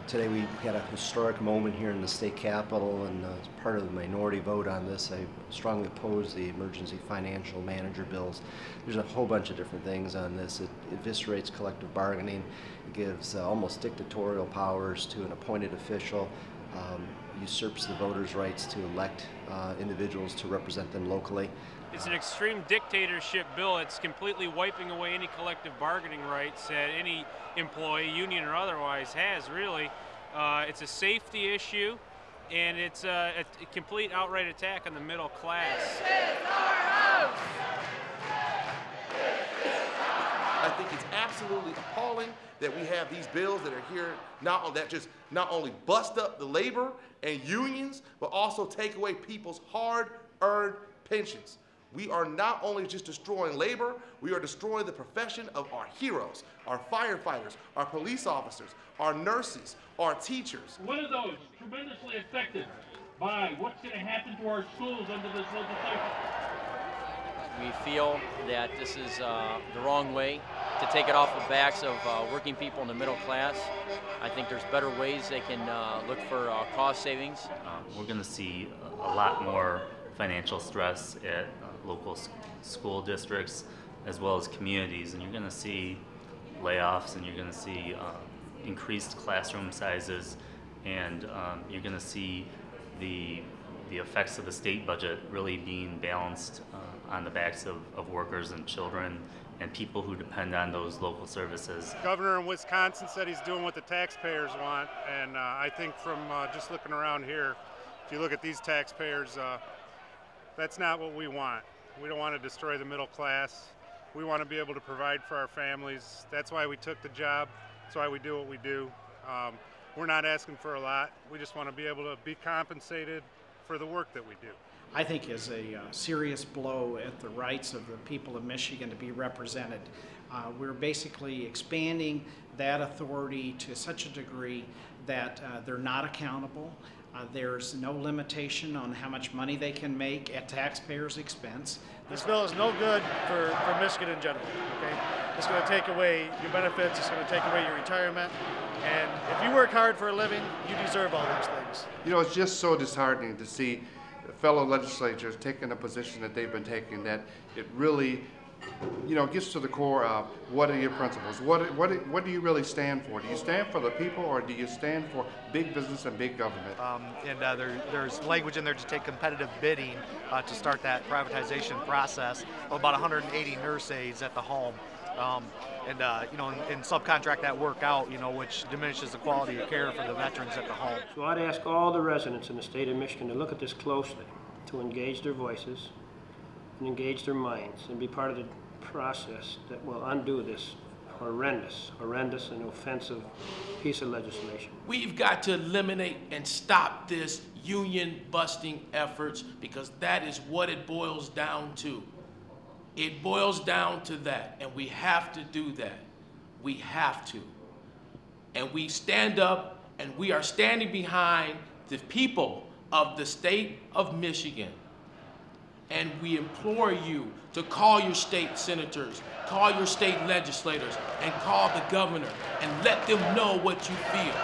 Today we had a historic moment here in the state capitol, and as part of the minority vote on this, I strongly oppose the emergency financial manager bills. There's a whole bunch of different things on this. It eviscerates collective bargaining. It gives almost dictatorial powers to an appointed official, usurps the voters' rights to elect individuals to represent them locally. It's an extreme dictatorship bill. It's completely wiping away any collective bargaining rights that any employee, union or otherwise, has, really. It's a safety issue, and it's a complete outright attack on the middle class. This is our house! I think it's absolutely appalling that we have these bills that are here not only bust up the labor and unions, but also take away people's hard-earned pensions. We are not only just destroying labor, we are destroying the profession of our heroes, our firefighters, our police officers, our nurses, our teachers. One of those tremendously affected by what's going to happen to our schools under this legislation. We feel that this is the wrong way to take it off the backs of working people in the middle class. I think there's better ways they can look for cost savings. We're going to see a lot more financial stress at local school districts as well as communities, and you're going to see layoffs, and you're going to see increased classroom sizes, and you're going to see the effects of the state budget really being balanced on the backs of workers and children and people who depend on those local services. Governor in Wisconsin said he's doing what the taxpayers want, and I think from just looking around here, if you look at these taxpayers, that's not what we want. We don't want to destroy the middle class. We want to be able to provide for our families. That's why we took the job. That's why we do what we do. We're not asking for a lot. We just want to be able to be compensated for the work that we do. I think is a serious blow at the rights of the people of Michigan to be represented. We're basically expanding that authority to such a degree that they're not accountable. There's no limitation on how much money they can make at taxpayers' expense. This bill is no good for Michigan in general. Okay? It's going to take away your benefits, it's going to take away your retirement, and if you work hard for a living, you deserve all those things. You know, it's just so disheartening to see fellow legislators taking a position that they've been taking, that it really, you know, gets to the core of what are your principles? What do you really stand for? Do you stand for the people, or do you stand for big business and big government? There's language in there to take competitive bidding to start that privatization process of about 180 nurse aides at the home. And subcontract that work out, which diminishes the quality of care for the veterans at the home. So I'd ask all the residents in the state of Michigan to look at this closely, to engage their voices and engage their minds and be part of the process that will undo this horrendous and offensive piece of legislation. We've got to eliminate and stop this union busting efforts, because that is what it boils down to. It boils down to that, and we have to do that. We have to. And we stand up, and we are standing behind the people of the state of Michigan. And we implore you to call your state senators, call your state legislators, and call the governor, and let them know what you feel.